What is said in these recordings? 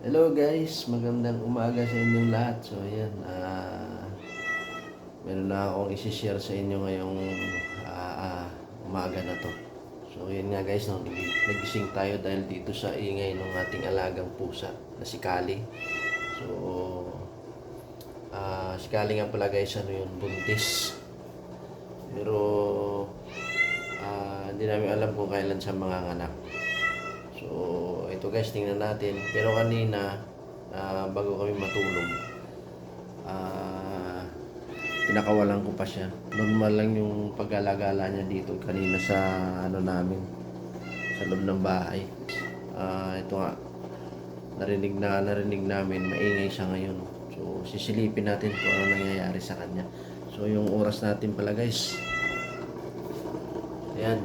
Hello guys, magandang umaga sa inyong lahat. So ayan, meron na akong isi-share sa inyo ngayong umaga na to. So yun nga guys, no, nagising tayo dahil dito sa ingay ng ating alagang pusa na si Kali. So si Kali nga pala guys, ano yun, buntis. Pero hindi namin alam kung kailan siya manganganak. So, ito guys, tingnan natin. Pero kanina, bago kami matulog, pinakawalan ko pa siya. Normal lang yung pag-alagala niya dito kanina sa ano namin, sa loob ng bahay. Ito nga, narinig namin, maingay siya ngayon. So, sisilipin natin kung ano nangyayari sa kanya. So, yung oras natin pala guys, ayan.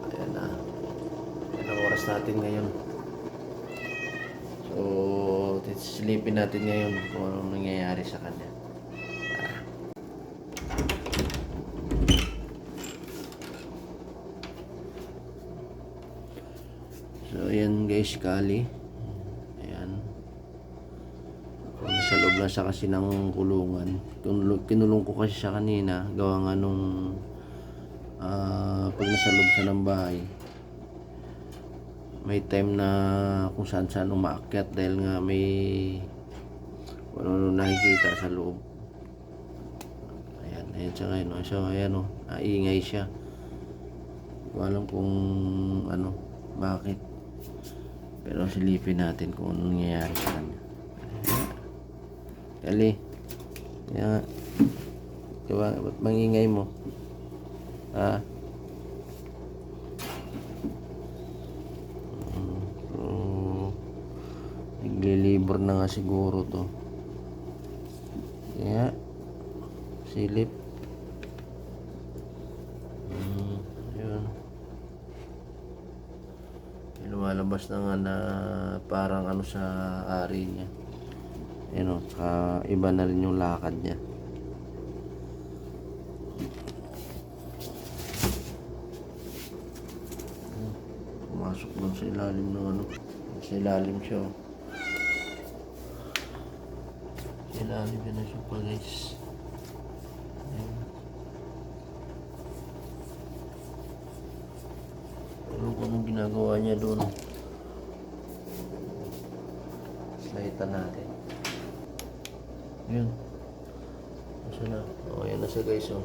Ayan na. Ayan ang oras natin ngayon. So, sisilipin natin ngayon kung anong nangyayari sa kanya. So, ayan guys, Kali. Ayan. Nasa loob lang siya kasi ng kulungan. Kinulong ko kasi siya kanina. Gawa nga nung pag nasa loob siya ng bahay, may time na kung saan saan umaakyat dahil nga may ano nakikita sa loob. Ayan siya ngayon. So, ayan o, naingay siya. Hindi ko alam kung ano, bakit. Pero silipin natin kung ano nangyayari sa kanya. Kali. Kaya, ba't mangingay mo? So, naglilibor na nga siguro to. Kaya, silip. Yun. Lumalabas na nga na parang ano sa ari niya. Ayan o, iba na rin yung lakad niya. Pumasok lang sa ilalim ng ano. Sa ilalim siya o. Sa ilalim yun na siya pa guys. Ayan. Pero kung anong ginagawa niya doon. Slightan natin. Yun. Nasa na? O, ayan na siya guys o.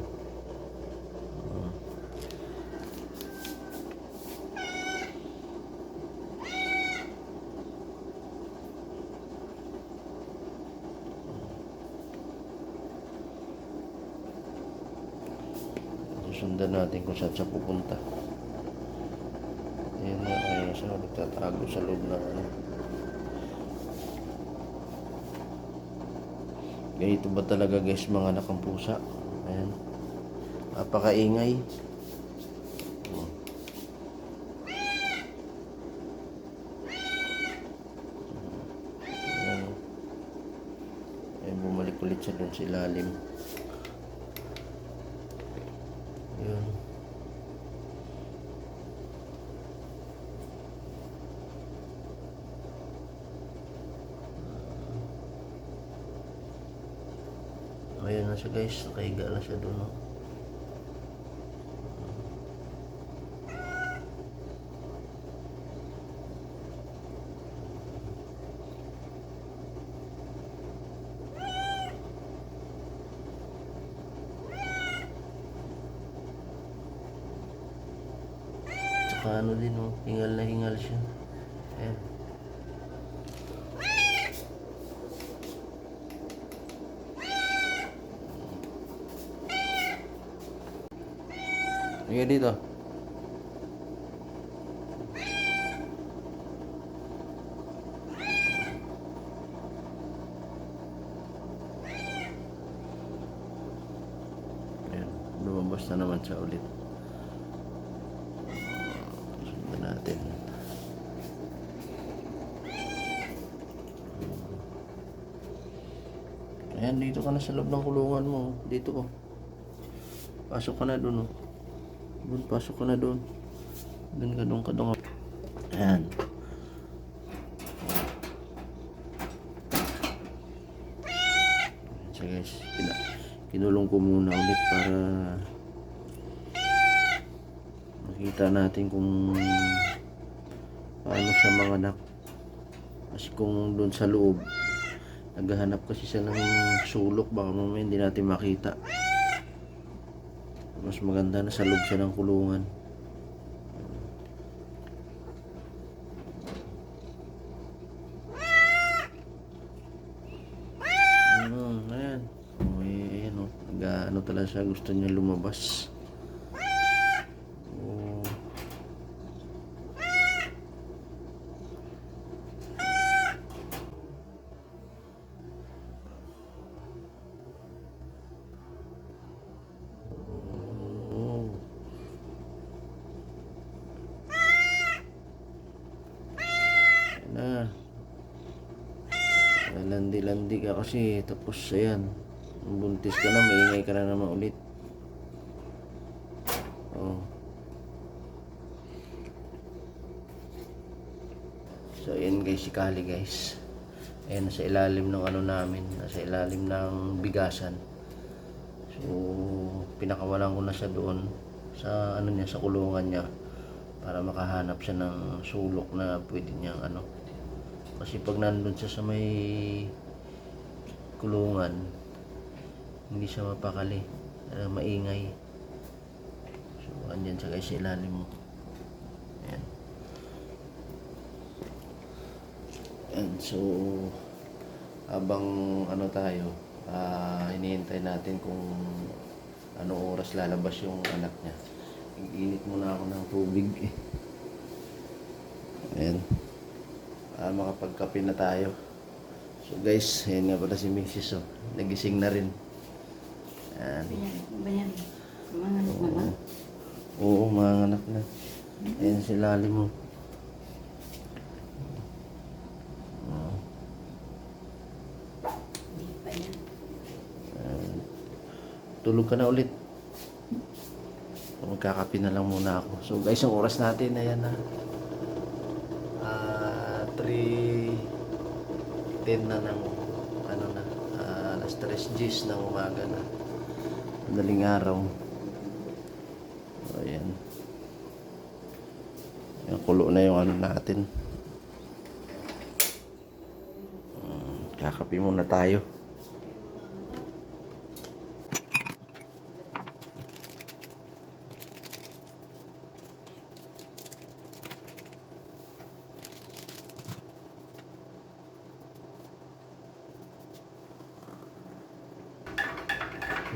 Sundan natin kung saan siya pupunta. Ayan na, ayan siya nagtatago sa loob ng ano. Ganito ba talaga guys mga anak ng pusa? Ayan. Napakaingay. Ayan. Ayan, bumalik ulit siya dun sa ilalim. Ayan. Ayan na siya guys, nakahiga na siya doon. No? Tsaka ano din, no? Hingal na hingal siya. Ayan. Ayan dito. Ayan. Lumabas na naman siya ulit. Sundan natin. Ayan, dito ka na sa loob ng kulungan mo. Dito ko. Pasok ka na doon. Oh. Doon, pasok ka na doon. Doon ka doon. Ayan. kinulong ko muna ulit para makita natin kung paano siya manganak. Kasi kung doon sa loob naghahanap kasi siya ng sulok, baka mamaya hindi natin makita. Mas maganda na sa loob siya ng kulungan. Ayan. Ayan o. Ano talaga siya, gusto niya lumabas. Na landi-landi ka kasi, tapos ayan, buntis ka na, maingay ka na naman ulit. So ayan guys, si Kali guys, ayan nasa ilalim ng ano namin, nasa ilalim ng bigasan. So pinakawalan ko na siya doon sa ano niya, sa kulungan niya, para makahanap siya ng sulok na pwede niyang ano. Kasi pag nandun siya sa may kulungan, hindi siya mapakali, maingay. So andyan siya guys sa ilalim mo. Ayan. Ayan, so habang ano tayo, hinihintay natin kung anong oras lalabas yung anak niya. Init muna ako ng tubig eh. Ayan. Makapagkape na tayo. So guys, ayan nga pala si Mrs. Nagising na rin. Ayan. Bayan. Mga anak na ba? Oo, mga anak na. Ayan si Lali mo. Hindi pa yan. Tulog ka na ulit. Magkakape na lang muna ako. So guys, ang oras natin, ayan na. 3:10 na ng ano na, alas 3:10 ng umaga na. Madaling araw. So, ayan. Yung kulo na yung ano natin. Kakape muna tayo.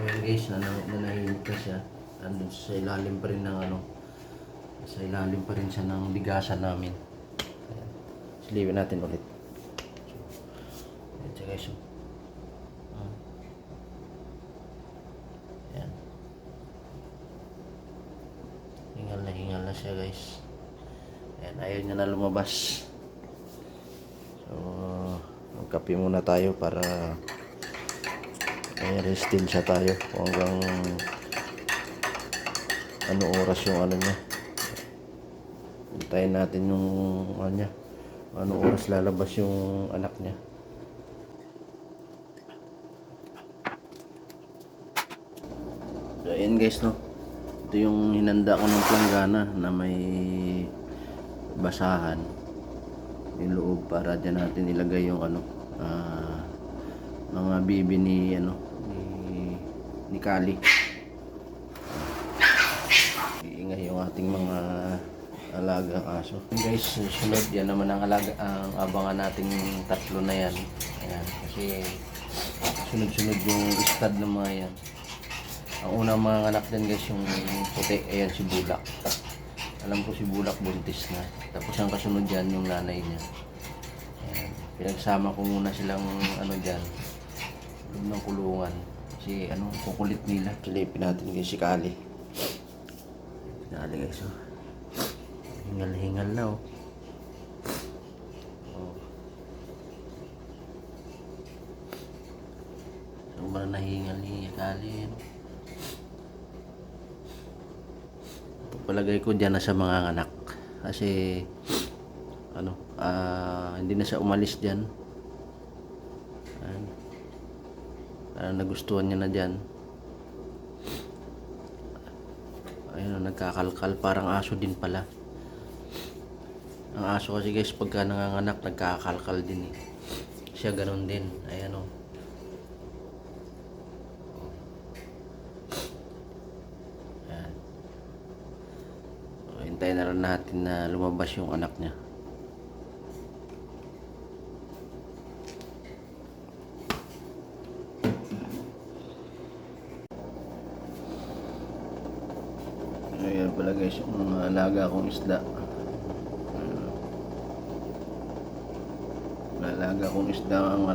Ngayon guys, nanahimik na siya. Andun sa ilalim pa rin ng ano, sa ilalim pa rin siya ng bigasan namin. Ayan. Silipin natin ulit. Ayan siya guys. Ayan. Hingal na siya guys. Ayan, ayaw niya na lumabas. So, magkape muna tayo para restin siya tayo hanggang ano oras yung ano niya. Hintayin natin yung ano niya, ano oras lalabas yung anak niya. So ayan guys, no, ito yung hinanda ko ng planggana na may basahan yung loob para dyan natin ilagay yung ano, mga bibi ni ano ni Kali. Iingay yung ating mga alagang aso. Guys, sunod yan naman ang abangan nating tatlo na yan. Ayan, kasi sunod-sunod yung stud ng mga yan. Ang unang mga anak din guys, yung puti, ayan si Bulak. Alam ko si Bulak buntis na. Tapos ang kasunod dyan yung nanay niya. Ayan, pinagsama ko muna silang ano dyan, loob ng kulungan. Kasi ano, kukulit nila. Silipin natin guys si Kali. Kali guys, oh. Hingal-hingal na, oh. Sobrang nahingal ni Kali, no? Palagay ko dyan na sa mga anak. Kasi ano, hindi na siya umalis dyan. Nagustuhan niya na dyan. nagkakalkal, parang aso din pala. Ang aso kasi guys, pagka nanganganak, nagkakalkal din eh. Siya ganun din. Ayan o. Ayan. So, hintayin na rin natin na lumabas yung anak niya. Ayan pala guys, yung mga alaga kong isda. Alaga kong isda ang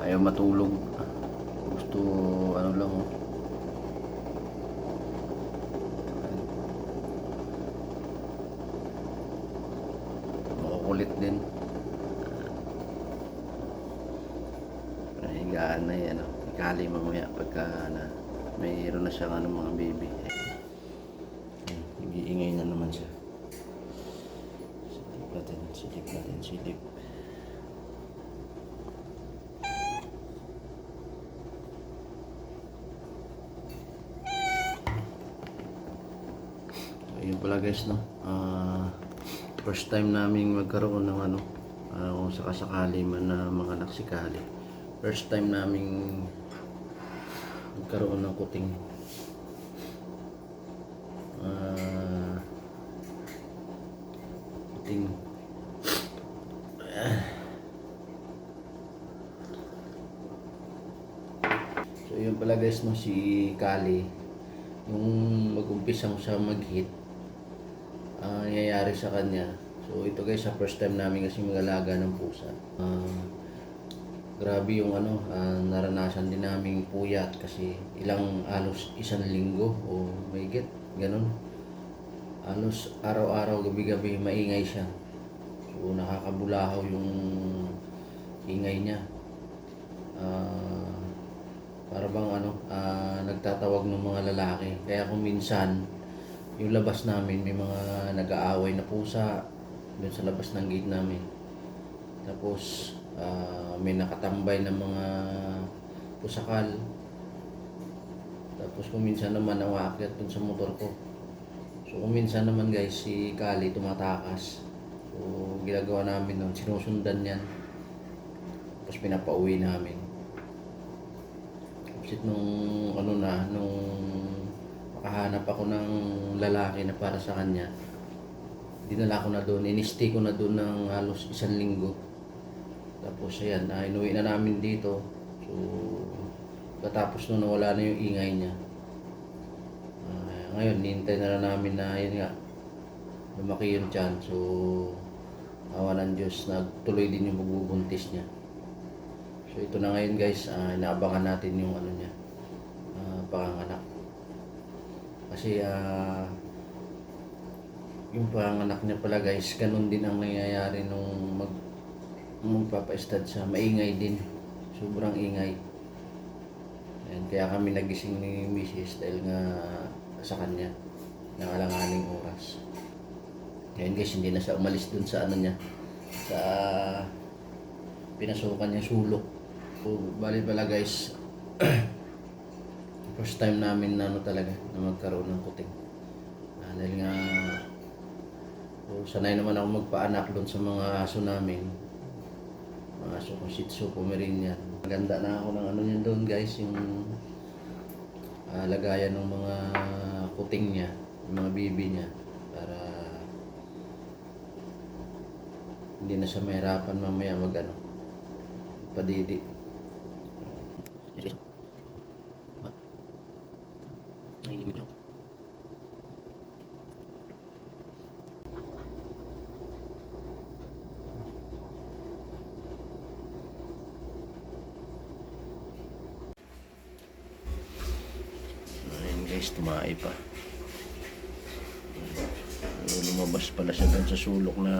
ayaw matulog. Gusto ano lang oh. Makukulit din. Higaan na yan oh. Ikali mamaya pagka mayroon na siyang mga baby. Nag-iingay na naman siya. Silip natin. Ayun pala guys, no? First time namin magkaroon ng kung sakasakali man na mga anak si Kali. First time namin magkaroon ng kuting. Kuting. So yun pala guys, no, si Kali nung mag-umpisa siya mag-hit, nangyayari sa kanya. So ito guys, sa first time namin kasi mag-alaga ng pusa. Grabe yung naranasan din namin puyat kasi halos isang linggo o mahigit, ganun. Halos araw-araw, gabi-gabi maingay siya. So nakakabulahaw yung ingay niya. Para bang nagtatawag ng mga lalaki. Kaya kung minsan yung labas namin may mga nag-aaway na pusa doon sa labas ng gate namin. Tapos may nakatambay na mga pusakal. Tapos kung minsan naman aakyat dun sa motor ko. So kung minsan naman guys, si Kali tumatakas. So ginagawa namin nun, sinusundan yan. Tapos pinapauwi namin. Tapos nung makahanap ako ng lalaki na para sa kanya, dinala ko na doon, inistay ko na doon ng halos isang linggo. Tapos ayan, inuwi na namin dito. So katapos nung nawala na yung ingay niya, ngayon nihintay na lang namin na yun nga, lumaki yung tiyan. So awa ng Diyos, nagtuloy din yung pagbubuntis niya. So ito na ngayon guys, inaabangan natin yung niya, panganganak. Kasi yung panganganak niya pala guys, ganun din ang nangyayari nung magpapa-stud siya. Maingay din, sobrang ingay. And kaya kami nagising ni Mrs. dahil nga sa kanya, nangalanganing oras. Ngayon guys, hindi na siya umalis dun sa niya, sa pinasukan niya sulok. So, bali pala guys, first time namin na talaga na magkaroon ng kuting. Dahil nga sanay naman ako magpaanak doon sa mga aso namin. Mga aso kong Shih Tzu, Pomeranian. Maganda na ako ng niya doon guys, yung lagayan ng mga kuting niya, yung mga baby niya, para hindi na siya mahirapan mamaya padidi. Ayan guys, tumae pa. Lumabas pala siya dun sa sulok na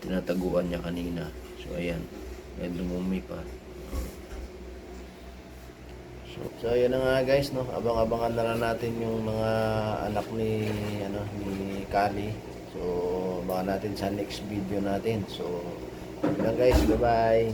tinataguan niya kanina. So ayan, lumumi pa. So ayan na nga guys, no, abang-abangan na lang natin yung mga anak ni Kali. So baka natin sa next video natin. So yun lang guys, bye bye.